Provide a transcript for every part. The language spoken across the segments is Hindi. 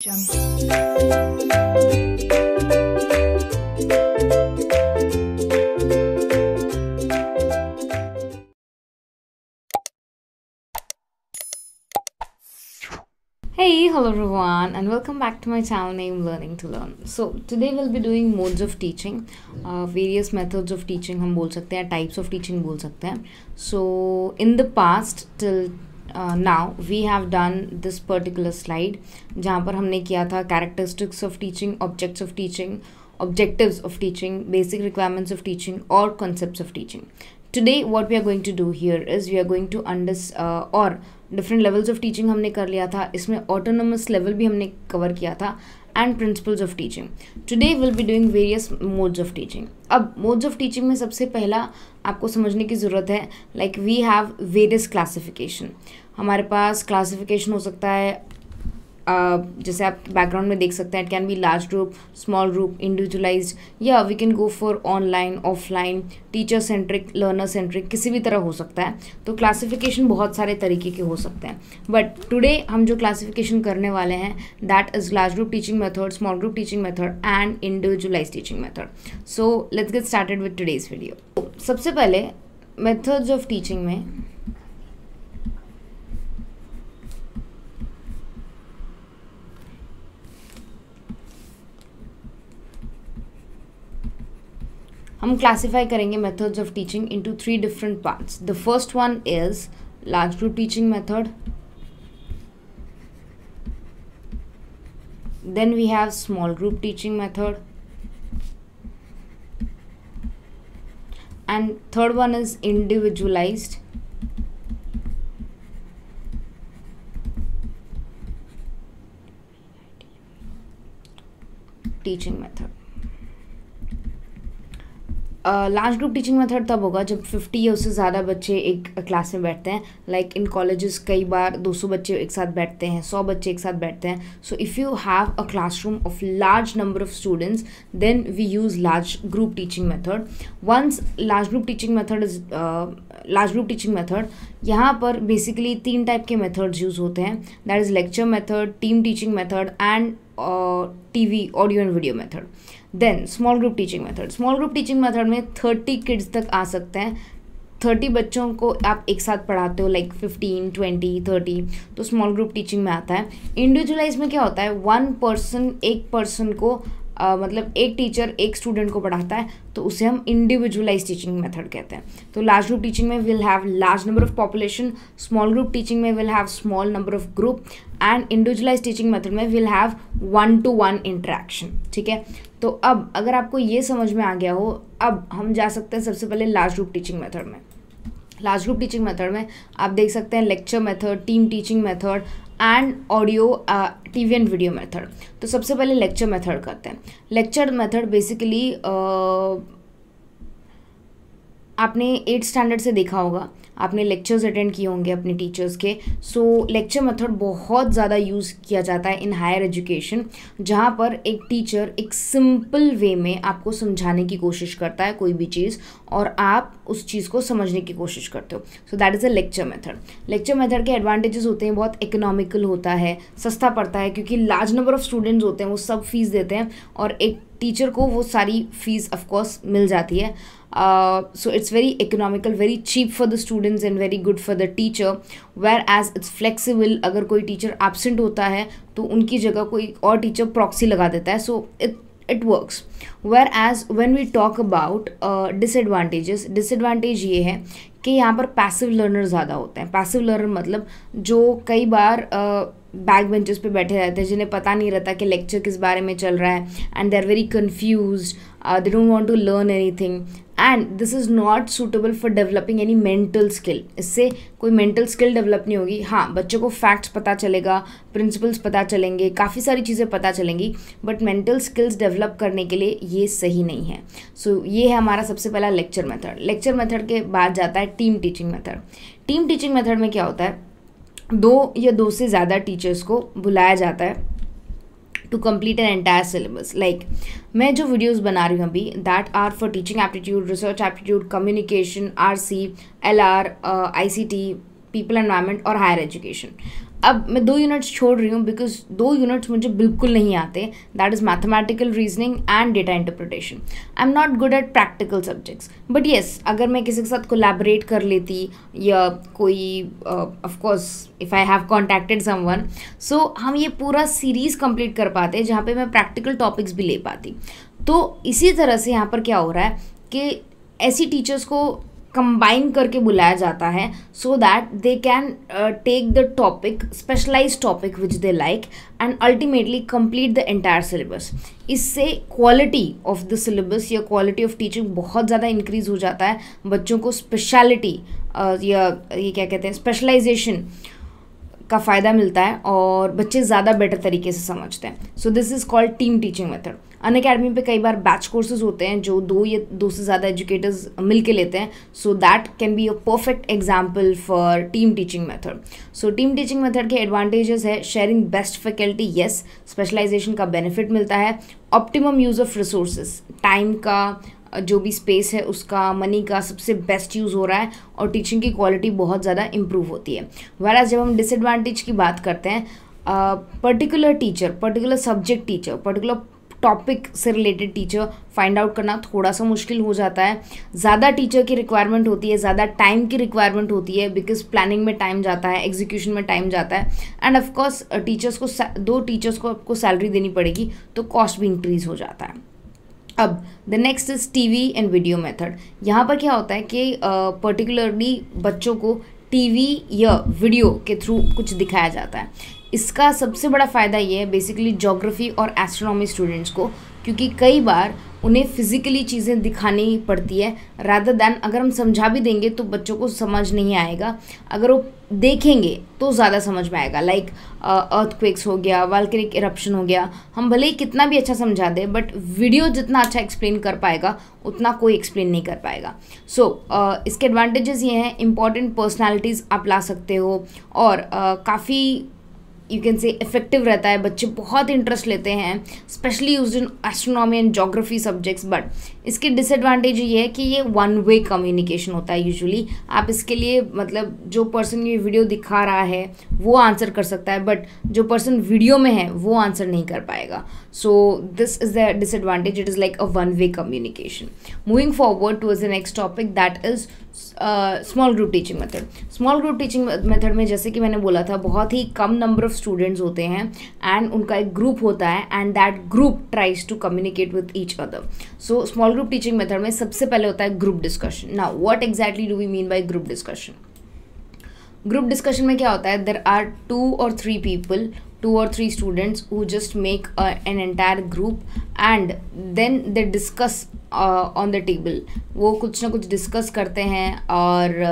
Hey, hello everyone, and welcome back to my channel named Learning to Learn. So today we'll be doing modes of teaching, various methods of teaching हम बोल सकते हैं, types of teaching बोल सकते हैं. So in the past till now we have done this particular slide जहाँ पर हमने किया था characteristics of teaching, objectives of teaching, basic requirements of teaching or concepts of teaching. Today what we are going to do here is we are going to और डिफरेंट लेवल्स ऑफ टीचिंग हमने कर लिया था, इसमें ऑटोनोमस लेवल भी हमने कवर किया था and principles of teaching. Today will be doing various modes of teaching. अब मोड्स ऑफ टीचिंग में सबसे पहला आपको समझने की ज़रूरत है, like we have various classification. हमारे पास क्लासिफिकेशन हो सकता है जैसे आप बैकग्राउंड में देख सकते हैं, it can be large group, small group, individualized, या we can go for online, offline, teacher centric, learner centric, किसी भी तरह हो सकता है. तो क्लासिफिकेशन बहुत सारे तरीके के हो सकते हैं, बट टुडे हम जो क्लासिफिकेशन करने वाले हैं that is large group teaching method, small group teaching method and individualized teaching method. So let's get started with today's video. सबसे पहले मेथड्स ऑफ टीचिंग में हम क्लासीफाई करेंगे methods of teaching into 3 different parts. The first one is large group teaching method, then we have small group teaching method, and third one is individualized teaching method. Large group teaching method तब होगा जब 50 या उससे ज़्यादा बच्चे एक क्लास में बैठते हैं. लाइक इन कॉलेजेस कई बार 200 बच्चे एक साथ बैठते हैं, 100 बच्चे एक साथ बैठते हैं. So if you have a classroom of large number of students then we use large group teaching method. Once large group teaching method यहाँ पर बेसिकली 3 टाइप के मेथड्स यूज़ होते हैं, that is lecture method, team teaching method and TV audio and video method. Then small group teaching method. Small group teaching method में 30 किड्स तक आ सकते हैं. 30 बच्चों को आप एक साथ पढ़ाते हो, लाइक 15, 20, 30, तो स्मॉल ग्रुप टीचिंग में आता है. इंडिविजुअलाइज में क्या होता है, एक पर्सन को मतलब एक टीचर एक स्टूडेंट को पढ़ाता है, तो उसे हम इंडिविजुअलाइज टीचिंग मेथड कहते हैं. तो लार्ज ग्रुप टीचिंग में will have large number of population, small group teaching में will have small number of group and individualize teaching method में विल हैव 1-to-1 इंटरेक्शन. ठीक है, तो अब अगर आपको ये समझ में आ गया हो, अब हम जा सकते हैं सबसे पहले लार्ज ग्रुप टीचिंग मेथड में. लार्ज ग्रुप टीचिंग मेथड में आप देख सकते हैं lecture method, team teaching method and audio TV and video method. तो सबसे पहले लेक्चर मेथड करते हैं. लेक्चर मेथड बेसिकली आपने 8th स्टैंडर्ड से देखा होगा, आपने लेक्चर्स अटेंड किए होंगे अपने टीचर्स के. सो लेक्चर मेथड बहुत ज़्यादा यूज़ किया जाता है इन हायर एजुकेशन, जहाँ पर एक टीचर एक सिंपल वे में आपको समझाने की कोशिश करता है कोई भी चीज़, और आप उस चीज़ को समझने की कोशिश करते हो. सो that is a lecture method. Lecture method के एडवांटेजेस होते हैं, बहुत इकोनॉमिकल होता है, सस्ता पड़ता है, क्योंकि लार्ज नंबर ऑफ स्टूडेंट्स होते हैं, वो सब फीस देते हैं और एक टीचर को वो सारी फीस ऑफकोर्स मिल जाती है. So it's very economical, very cheap for the students and very good for the teacher, whereas it's flexible. अगर कोई टीचर absent होता है तो उनकी जगह कोई और टीचर प्रॉक्सी लगा देता है, so it works. Whereas when we talk about disadvantage ये है कि यहाँ पर पैसिव लर्नर ज़्यादा होते हैं. पैसिव लर्नर मतलब जो कई बार बैक बेंचेस पे बैठे रहते हैं, जिन्हें पता नहीं रहता कि लेक्चर किस बारे में चल रहा है, and they are very confused, they don't want to learn anything, and this is not suitable for developing any mental skill. इससे कोई मेंटल स्किल डेवलप नहीं होगी. हाँ, बच्चों को फैक्ट्स पता चलेगा, प्रिंसिपल्स पता चलेंगे, काफ़ी सारी चीज़ें पता चलेंगी, बट मेंटल स्किल्स डेवलप करने के लिए ये सही नहीं है. सो ये है हमारा सबसे पहला लेक्चर मेथड. लेक्चर मेथड के बाद जाता है team teaching method. Team teaching method में क्या होता है, 2 या 2 से ज़्यादा टीचर्स को बुलाया जाता है to complete an entire syllabus. Like मैं जो वीडियोस बना रही हूँ अभी, that are for teaching aptitude, research aptitude, communication, RC, LR, ICT, people environment और हायर एजुकेशन. अब मैं 2 यूनिट्स छोड़ रही हूँ बिकॉज 2 यूनिट्स मुझे बिल्कुल नहीं आते, that is mathematical reasoning and data interpretation. I am not good at practical subjects, but yes अगर मैं किसी के साथ कोलैबोरेट कर लेती या कोई of course if I have contacted someone, so हम ये पूरा सीरीज़ कंप्लीट कर पाते जहाँ पे मैं प्रैक्टिकल टॉपिक्स भी ले पाती। तो इसी तरह से यहाँ पर क्या हो रहा है कि ऐसी टीचर्स को कंबाइन करके बुलाया जाता है so that they can take the topic, specialise topic which they like and ultimately complete the entire syllabus. इससे क्वालिटी ऑफ द सिलेबस या क्वालिटी ऑफ टीचिंग बहुत ज़्यादा इंक्रीज हो जाता है। बच्चों को स्पेशलिटी या ये क्या कहते हैं स्पेशलाइजेशन का फ़ायदा मिलता है और बच्चे ज़्यादा बेटर तरीके से समझते हैं। सो this is called team teaching method. Unacademy पे कई बार बैच कोर्सेज होते हैं जो 2 या 2 से ज़्यादा एजुकेटर्स मिल के लेते हैं, so that can be a perfect example for team teaching method. So team teaching method के एडवांटेजेस है sharing best faculty, yes specialisation का बेनिफिट मिलता है, optimum use of resources, time का जो भी स्पेस है उसका, मनी का सबसे बेस्ट यूज़ हो रहा है और टीचिंग की क्वालिटी बहुत ज़्यादा इंप्रूव होती है। वैराज जब हम डिसएडवांटेज की बात करते हैं, particular teacher, particular subject teacher, particular topic से रिलेटेड टीचर फाइंड आउट करना थोड़ा सा मुश्किल हो जाता है। ज़्यादा टीचर की रिक्वायरमेंट होती है, ज़्यादा टाइम की रिक्वायरमेंट होती है बिकॉज प्लानिंग में टाइम जाता है, एग्जीक्यूशन में टाइम जाता है एंड ऑफकोर्स टीचर्स को 2 टीचर्स को आपको सैलरी देनी पड़ेगी तो कॉस्ट भी इंक्रीज़ हो जाता है। अब the next is TV and video method. यहाँ पर क्या होता है कि पर्टिकुलरली बच्चों को टीवी या वीडियो के थ्रू कुछ दिखाया जाता है। इसका सबसे बड़ा फ़ायदा ये है बेसिकली ज्योग्राफी और एस्ट्रोनॉमी स्टूडेंट्स को, क्योंकि कई बार उन्हें फिज़िकली चीज़ें दिखानी पड़ती है रादर दैन अगर हम समझा भी देंगे तो बच्चों को समझ नहीं आएगा, अगर वो देखेंगे तो ज़्यादा समझ में आएगा। लाइक अर्थक्वेक्स हो गया, वॉल्केनिक इरप्शन हो गया, हम भले ही कितना भी अच्छा समझा दें बट वीडियो जितना अच्छा एक्सप्लेन कर पाएगा उतना कोई एक्सप्लेन नहीं कर पाएगा। सो इसके एडवांटेजेस ये हैं, इंपॉर्टेंट पर्सनालिटीज़ आप ला सकते हो और काफ़ी यू कैन से इफेक्टिव रहता है, बच्चे बहुत इंटरेस्ट लेते हैं specially used in astronomy and geography subjects. But इसकी डिसएडवांटेज ये है कि ये 1 वे कम्युनिकेशन होता है यूजुअली। आप इसके लिए मतलब जो पर्सन ये वीडियो दिखा रहा है वो आंसर कर सकता है बट जो पर्सन वीडियो में है वो आंसर नहीं कर पाएगा। So this is the disadvantage, it is like a 1 way communication. Moving forward towards the next topic that is small group teaching method. Small group teaching method में जैसे कि मैंने बोला था बहुत ही कम नंबर ऑफ स्टूडेंट्स होते हैं एंड उनका एक ग्रुप होता है and that group tries to communicate with each other. So small group teaching method में सबसे पहले होता है group discussion. Now what exactly do we mean by group discussion? Group discussion में क्या होता है, there are 2 or 3 people, 2 or 3 students who just make an entire group and then they discuss on the table। वो कुछ ना कुछ डिस्कस करते हैं और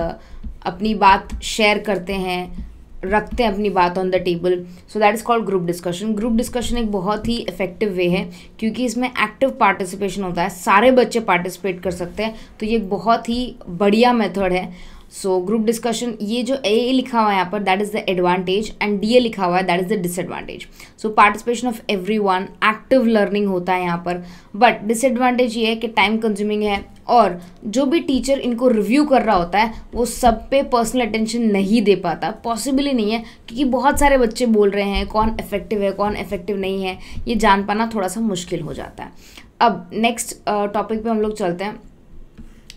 अपनी बात शेयर करते हैं, रखते हैं अपनी बात on the table. So that is called group discussion. Group discussion एक बहुत ही इफेक्टिव वे है क्योंकि इसमें एक्टिव पार्टिसिपेशन होता है, सारे बच्चे पार्टिसिपेट कर सकते हैं, तो ये एक बहुत ही बढ़िया मेथड है। सो ग्रुप डिस्कशन, ये जो ए लिखा हुआ है यहाँ पर that is the advantage and D A लिखा हुआ है that is the disadvantage. So participation of everyone, active learning होता है यहाँ पर, बट डिसएडवांटेज ये है कि टाइम कंज्यूमिंग है और जो भी टीचर इनको रिव्यू कर रहा होता है वो सब पे पर्सनल अटेंशन नहीं दे पाता, पॉसिबल ही नहीं है क्योंकि बहुत सारे बच्चे बोल रहे हैं, कौन इफेक्टिव है कौन इफेक्टिव नहीं है ये जान पाना थोड़ा सा मुश्किल हो जाता है। अब नेक्स्ट टॉपिक पे हम लोग चलते हैं,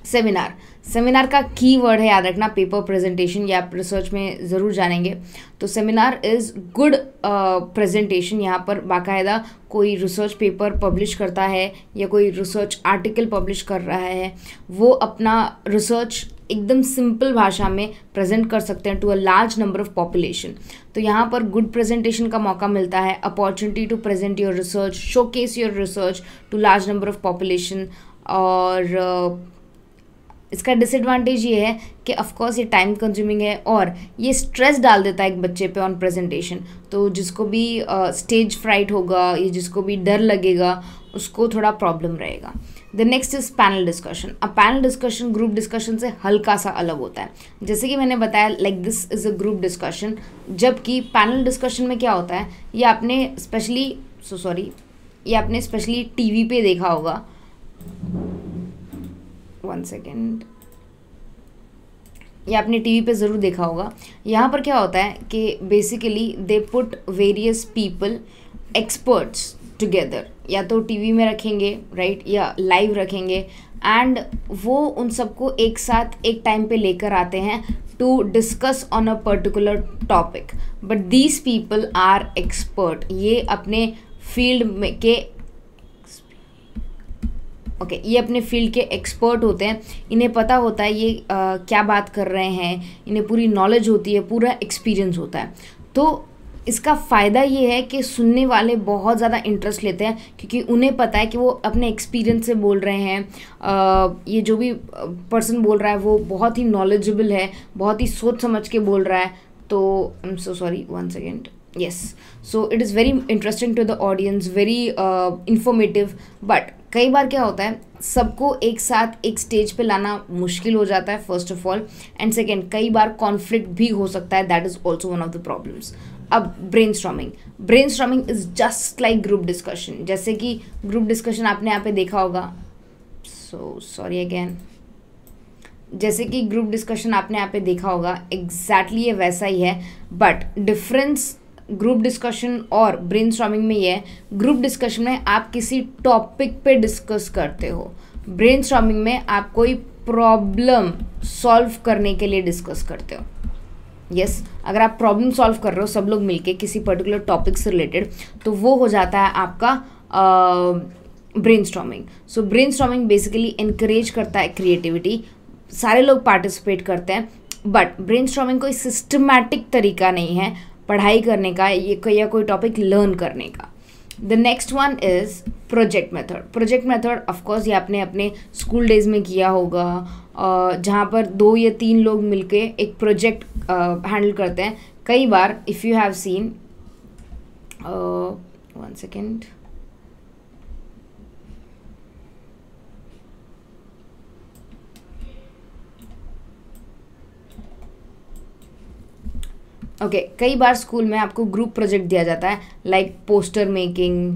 सेमिनार। सेमिनार का की वर्ड है याद रखना, पेपर प्रेजेंटेशन, या आप रिसर्च में ज़रूर जानेंगे। तो सेमिनार इज़ गुड प्रेजेंटेशन। यहाँ पर बाकायदा कोई रिसर्च पेपर पब्लिश करता है या कोई रिसर्च आर्टिकल पब्लिश कर रहा है, वो अपना रिसर्च एकदम सिंपल भाषा में प्रेजेंट कर सकते हैं to a large number of population. तो यहाँ पर गुड प्रेजेंटेशन का मौका मिलता है, opportunity to present your research, showcase your research to large number of population. और इसका डिसएडवांटेज ये है कि ऑफकोर्स ये टाइम कंज्यूमिंग है और ये स्ट्रेस डाल देता है एक बच्चे पे ऑन प्रेजेंटेशन। तो जिसको भी स्टेज फ्राइट होगा या जिसको भी डर लगेगा उसको थोड़ा प्रॉब्लम रहेगा। The next is panel discussion. अब पैनल डिस्कशन ग्रुप डिस्कशन से हल्का सा अलग होता है। जैसे कि मैंने बताया like this is a group discussion, जबकि पैनल डिस्कशन में क्या होता है ये आपने स्पेशली टीवी पे देखा होगा। 1 second। या आपने टीवी पे ज़रूर देखा होगा। यहाँ पर क्या होता है कि basically they put various people experts together, या तो टीवी में रखेंगे राइट, या लाइव रखेंगे, एंड वो उन सबको एक साथ एक टाइम पे लेकर आते हैं to discuss on a particular topic. But these people are expert, ये अपने फील्ड में के ये अपने फील्ड के एक्सपर्ट होते हैं, इन्हें पता होता है ये क्या बात कर रहे हैं, इन्हें पूरी नॉलेज होती है, पूरा एक्सपीरियंस होता है। तो इसका फ़ायदा ये है कि सुनने वाले बहुत ज़्यादा इंटरेस्ट लेते हैं, क्योंकि उन्हें पता है कि वो अपने एक्सपीरियंस से बोल रहे हैं। ये जो भी पर्सन बोल रहा है वो बहुत ही नॉलेजेबल है, बहुत ही सोच समझ के बोल रहा है। तो I am so sorry, one second, yes, so it is very interesting to the audience, very informative, but कई बार क्या होता है सबको एक साथ एक स्टेज पे लाना मुश्किल हो जाता है first of all, and second कई बार कॉन्फ्लिक्ट भी हो सकता है, that is also one of the problems. अब brainstorming is just like group discussion, जैसे कि ग्रुप डिस्कशन आपने यहाँ पे देखा होगा, सो सॉरी अगेन, जैसे कि ग्रुप डिस्कशन आपने यहाँ पे देखा होगा एग्जैक्टली ये वैसा ही है, बट डिफरेंस ग्रुप डिस्कशन और ब्रेनस्टॉर्मिंग में ये है, ग्रुप डिस्कशन में आप किसी टॉपिक पे डिस्कस करते हो, ब्रेनस्टॉर्मिंग में आप कोई प्रॉब्लम सॉल्व करने के लिए डिस्कस करते हो। यस, अगर आप प्रॉब्लम सॉल्व कर रहे हो सब लोग मिलके किसी पर्टिकुलर टॉपिक से रिलेटेड, तो वो हो जाता है आपका ब्रेनस्टॉर्मिंग। सो ब्रेनस्टॉर्मिंग बेसिकली इनकरेज करता है क्रिएटिविटी, सारे लोग पार्टिसिपेट करते हैं, बट ब्रेनस्टॉर्मिंग कोई सिस्टमैटिक तरीका नहीं है पढ़ाई करने का या कोई टॉपिक लर्न करने का। The next one is project method of course ये आपने अपने स्कूल डेज में किया होगा, जहाँ पर 2 या 3 लोग मिलके एक प्रोजेक्ट हैंडल करते हैं। कई बार if you have seen, one second, okay, कई बार स्कूल में आपको ग्रुप प्रोजेक्ट दिया जाता है, लाइक पोस्टर मेकिंग,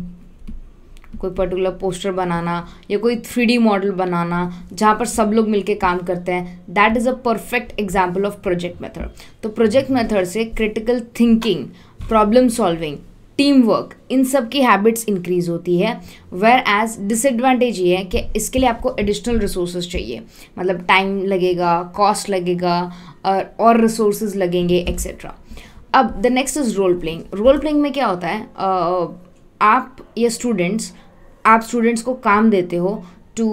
कोई पर्टिकुलर पोस्टर बनाना या कोई 3D मॉडल बनाना जहाँ पर सब लोग मिलके काम करते हैं। That is a perfect example of project method. तो प्रोजेक्ट मेथड से critical thinking, problem solving, team work, इन सब की हैबिट्स इंक्रीज होती है। वेयर एज डिसएडवांटेज ये है कि इसके लिए आपको एडिशनल रिसोर्सेज चाहिए, मतलब टाइम लगेगा, कॉस्ट लगेगा, और रिसोर्सेज लगेंगे एक्सेट्रा। अब the next is role playing में क्या होता है, आप स्टूडेंट्स को काम देते हो to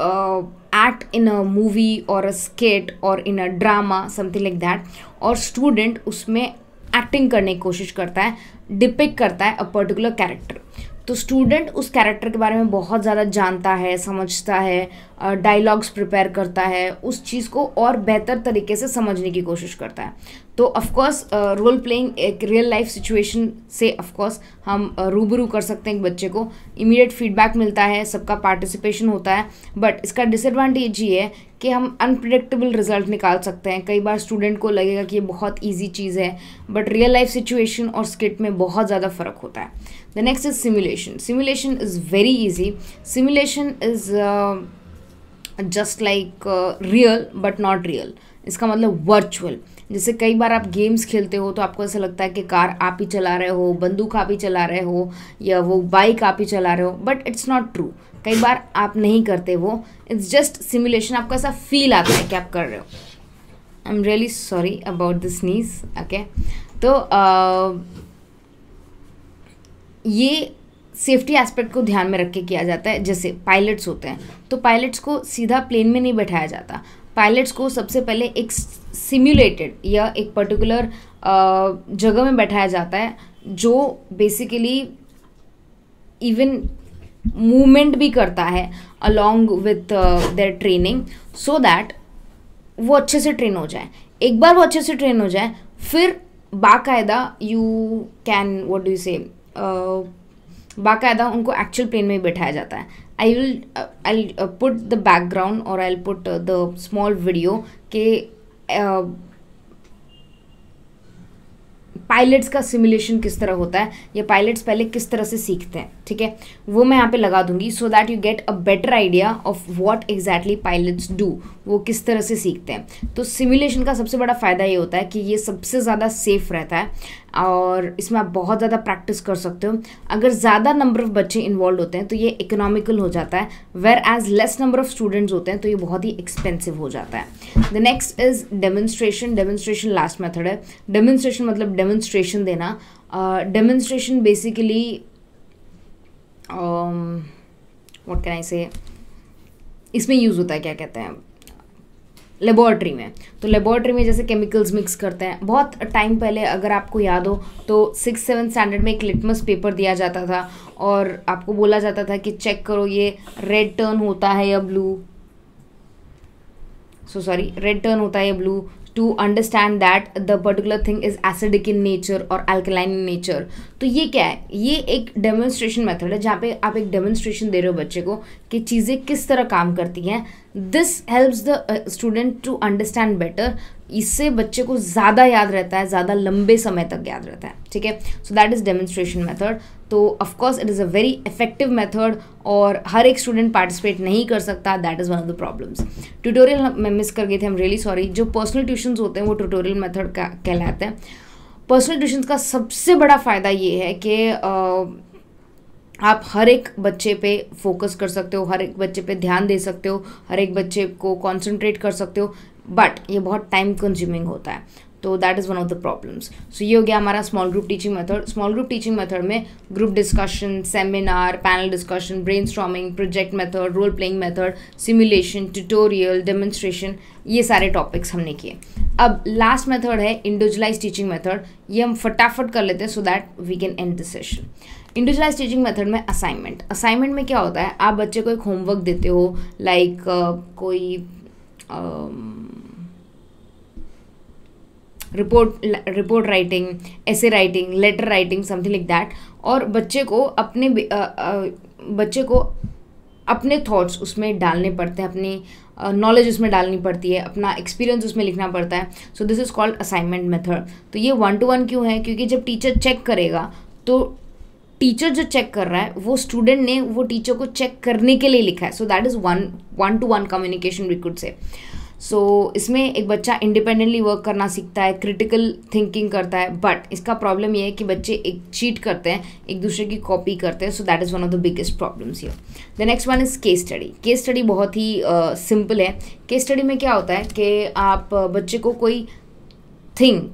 act in a movie और अ स्केट और in a drama, something like that, और स्टूडेंट उसमें एक्टिंग करने की कोशिश करता है, डिपिक्ट करता है अ पर्टिकुलर कैरेक्टर। तो स्टूडेंट उस कैरेक्टर के बारे में बहुत ज़्यादा जानता है, समझता है, डायलॉग्स प्रिपेयर करता है, उस चीज़ को और बेहतर तरीके से समझने की कोशिश करता है। तो ऑफकोर्स रोल प्लेइंग एक रियल लाइफ सिचुएशन से ऑफकोर्स हम रूबरू कर सकते हैं एक बच्चे को, इमीडिएट फीडबैक मिलता है, सबका पार्टिसिपेशन होता है। बट इसका डिसएडवांटेज ये है कि हम अनप्रिडिक्टेबल रिजल्ट निकाल सकते हैं। कई बार स्टूडेंट को लगेगा कि ये बहुत ईजी चीज़ है, बट रियल लाइफ सिचुएशन और स्किट में बहुत ज़्यादा फ़र्क होता है। The next is simulation is very easy. Simulation is just like real but not real, इसका मतलब वर्चुअल। जैसे कई बार आप गेम्स खेलते हो तो आपको ऐसा लगता है कि कार आप ही चला रहे हो, बंदूक आप ही चला रहे हो, या वो बाइक आप ही चला रहे हो, बट इट्स नॉट ट्रू। कई बार आप नहीं करते वो, इट्स जस्ट सिमुलेशन, आपको ऐसा फील आता है कि आप कर रहे हो। आई am really sorry about this knees, okay. तो ये सेफ्टी एस्पेक्ट को ध्यान में रख के किया जाता है। जैसे पायलट्स होते हैं तो पायलट्स को सीधा प्लेन में नहीं बैठाया जाता, पायलट्स को सबसे पहले एक सिम्युलेटेड या एक पर्टिकुलर जगह में बैठाया जाता है जो बेसिकली इवन मूवमेंट भी करता है along with their training, so that वो अच्छे से ट्रेन हो जाए। एक बार वो अच्छे से ट्रेन हो जाए फिर बाकायदा you can what do you से बाकायदा उनको एक्चुअल प्लेन में ही बैठाया जाता है। आई पुट द बैकग्राउंड और I put the small video के पायलट्स का सिमुलेशन किस तरह होता है या पायलट्स पहले किस तरह से सीखते हैं, ठीक है, वो मैं यहाँ पे लगा दूंगी so that you get a better idea of what exactly pilots do, वो किस तरह से सीखते हैं। तो सिमुलेशन का सबसे बड़ा फ़ायदा ये होता है कि ये सबसे ज़्यादा सेफ रहता है और इसमें आप बहुत ज़्यादा प्रैक्टिस कर सकते हो। अगर ज़्यादा नंबर ऑफ बच्चे इन्वॉल्व होते हैं तो ये इकोनॉमिकल हो जाता है, whereas less number of students होते हैं तो ये बहुत ही एक्सपेंसिव हो जाता है। The next is demonstration. Demonstration last method है। डेमोन्स्ट्रेशन मतलब डेमोन्स्ट्रेशन देना। Demonstration basically what can I से, इसमें यूज़ होता है क्या कहते हैं लेबॉर्ट्री में। तो लेबॉर्ट्री में जैसे केमिकल्स मिक्स करते हैं, बहुत टाइम पहले अगर आपको याद हो तो 6-7 स्टैंडर्ड में एक लिटमस पेपर दिया जाता था और आपको बोला जाता था कि चेक करो ये रेड टर्न होता है या ब्लू, रेड टर्न होता है या blue, to understand that the particular thing is acidic in nature or alkaline in nature। तो ये क्या है, ये एक डेमोन्स्ट्रेशन मेथड है जहाँ पे आप एक डेमोन्स्ट्रेशन दे रहे हो बच्चे को कि चीज़ें किस तरह काम करती हैं। This helps the student to understand better. इससे बच्चे को ज़्यादा याद रहता है, ज़्यादा लंबे समय तक याद रहता है, ठीक है। So that is demonstration method. तो of course it is a very effective method और हर एक स्टूडेंट पार्टिसिपेट नहीं कर सकता, that is one of the problems. Tutorial मैं मिस कर गए थे, आई एम रियली सॉरी। जो पर्सनल ट्यूशन्स होते हैं वो ट्यूटोरियल मेथड का कहलाते हैं। पर्सनल ट्यूशन्स का सबसे बड़ा फ़ायदा ये है कि आप हर एक बच्चे पे फोकस कर सकते हो, हर एक बच्चे पे ध्यान दे सकते हो, हर एक बच्चे को कॉन्सेंट्रेट कर सकते हो, बट ये बहुत टाइम कंज्यूमिंग होता है। तो that is one of the problems. So ये हो गया हमारा small group teaching method. Small group teaching method में group discussion, seminar, panel discussion, brainstorming, project method, role playing method, simulation, tutorial, demonstration, ये सारे टॉपिक्स हमने किए। अब लास्ट मेथड है इंडिविजुअलाइज टीचिंग मेथड। ये हम फटाफट कर लेते हैं so that we can end the session. Individualize teaching method में असाइनमेंट में क्या होता है, आप बच्चे को एक होमवर्क देते हो, लाइक कोई रिपोर्ट राइटिंग, ऐसे writing, letter writing, something like that, और बच्चे को अपने थॉट्स उसमें डालने पड़ते हैं, अपनी नॉलेज उसमें डालनी पड़ती है, अपना एक्सपीरियंस उसमें लिखना पड़ता है। सो this is called assignment method. तो ये 1-to-1 क्यों है, क्योंकि जब टीचर चेक करेगा तो टीचर जो चेक कर रहा है वो स्टूडेंट ने वो टीचर को चेक करने के लिए लिखा है। So that is 1-to-1 communication we could say. So इसमें एक बच्चा इंडिपेंडेंटली वर्क करना सीखता है, क्रिटिकल थिंकिंग करता है, बट इसका प्रॉब्लम ये है कि बच्चे एक चीट करते हैं, एक दूसरे की कॉपी करते हैं। So that is one of the biggest problems here. The next one is case study. Case study बहुत ही सिंपल है। केस स्टडी में क्या होता है कि आप बच्चे को कोई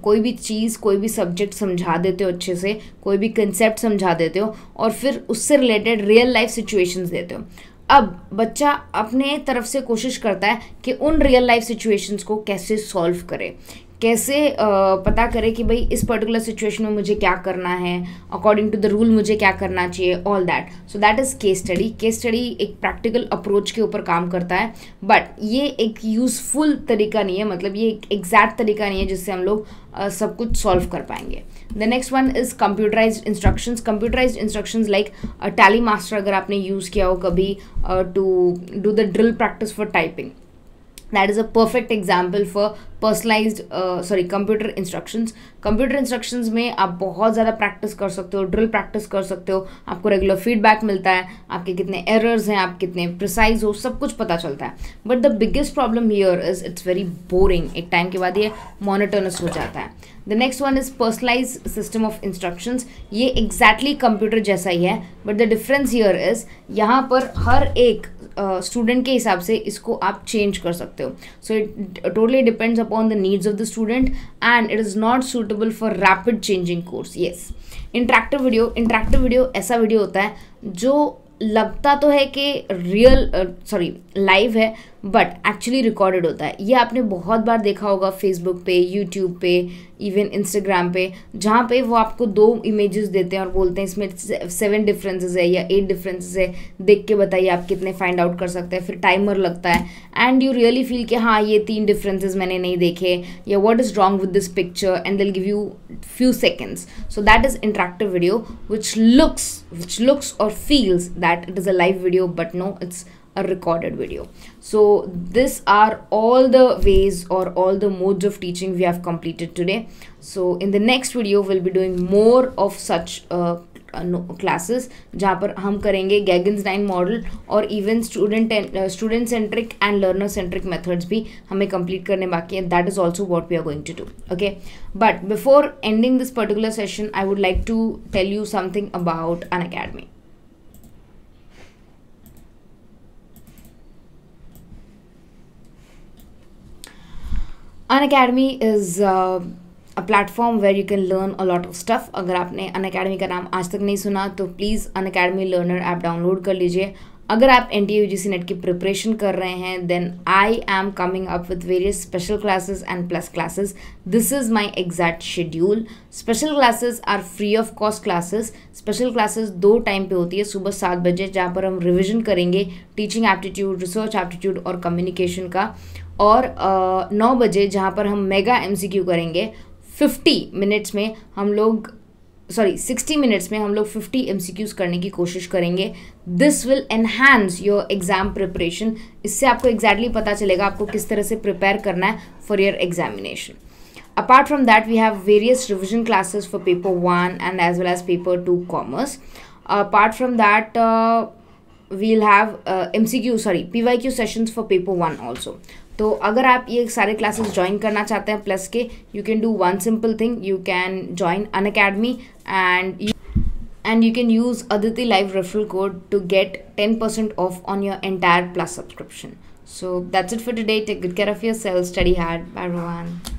कोई भी चीज़, कोई भी सब्जेक्ट समझा देते हो अच्छे से, कोई भी कंसेप्ट समझा देते हो और फिर उससे रिलेटेड रियल लाइफ सिचुएशंस देते हो। अब बच्चा अपने तरफ से कोशिश करता है कि उन रियल लाइफ सिचुएशंस को कैसे सॉल्व करे, कैसे पता करे कि भाई इस पर्टिकुलर सिचुएशन में मुझे क्या करना है, अकॉर्डिंग टू द रूल मुझे क्या करना चाहिए, all that. So that is case study. Case study एक प्रैक्टिकल अप्रोच के ऊपर काम करता है, बट ये एक यूज़फुल तरीका नहीं है, मतलब ये एक एग्जैक्ट तरीका नहीं है जिससे हम लोग सब कुछ सॉल्व कर पाएंगे। The next one is computerised instructions. Computerised instructions like Tally master अगर आपने यूज़ किया हो कभी to do the drill practice for typing, that is a perfect example for personalized computer instructions। Computer instructions में आप बहुत ज़्यादा प्रैक्टिस कर सकते हो, ड्रिल प्रैक्टिस कर सकते हो, आपको रेगुलर फीडबैक मिलता है, आपके कितने एरर्स हैं, आप कितने प्रिसाइज हो, सब कुछ पता चलता है। But the biggest problem here is it's very boring. एक टाइम के बाद ये मोनोटोनस हो जाता है। The next one is personalise system of instructions. ये एग्जैक्टली कंप्यूटर जैसा ही है, but the difference here is यहाँ पर हर एक स्टूडेंट के हिसाब से इसको आप चेंज कर सकते हो। So it totally depends upon the needs of the student and it is not suitable for rapid changing course. Yes, interactive video ऐसा वीडियो होता है जो लगता तो है कि लाइव है बट एक्चुअली रिकॉर्डेड होता है। ये आपने बहुत बार देखा होगा फेसबुक पे, यूट्यूब पे, इवन इंस्टाग्राम पे, जहाँ पे वो आपको 2 इमेजेस देते हैं और बोलते हैं इसमें 7 डिफरेंसेस है या 8 डिफरेंसेस है, देख के बताइए आप कितने फाइंड आउट कर सकते हैं। फिर टाइमर लगता है एंड यू रियली फील कि हाँ ये 3 डिफरेंसेस मैंने नहीं देखे, या what is wrong with this picture, and they'll give you few seconds. So that is interactive video which looks or feels that it is a live video, but no, it's a recorded video. So these are all the ways or all the modes of teaching we have completed today. So in the next video we'll be doing more of such classes जहाँ पर हम करेंगे गैगन्स-डाइन मॉडल और even student centric and learner centric methods भी हमें कंप्लीट करने बाकी है. That is also what we are going to do. Okay, but before ending this particular session I would like to tell you something about Unacademy. Unacademy is a platform where you can learn a lot of stuff. अगर आपने Unacademy का नाम आज तक नहीं सुना तो please Unacademy learner app download कर लीजिए. अगर आप NTA UGC नेट की प्रिपरेशन कर रहे हैं then I am coming up with various special classes and plus classes. This is my exact schedule. Special classes are free of cost classes. Special classes 2 time पे होती है, सुबह 7 बजे, जहाँ पर हम रिविजन करेंगे टीचिंग एप्टीट्यूड, रिसर्च एप्टीट्यूड और कम्युनिकेशन का, और 9 बजे जहाँ पर हम मेगा MCQ करेंगे. 60 मिनट्स में हम लोग 60 मिनट्स में हम लोग 50 MCQs करने की कोशिश करेंगे. This will enhance your exam preparation. इससे आपको एग्जैक्टली पता चलेगा आपको किस तरह से प्रिपेयर करना है for your examination. Apart from that, we have various revision classes for paper 1 and as well as paper 2 commerce. Apart from that, we'll have PYQ sessions for paper 1 also. तो अगर आप ये सारे क्लासेस ज्वाइन करना चाहते हैं प्लस के, you can do one simple thing. You can join Unacademy and you can use Aditi Live referral code to get 10% off on your entire plus subscription. So that's it for today. Take good care of yourself. Study hard. Bye everyone.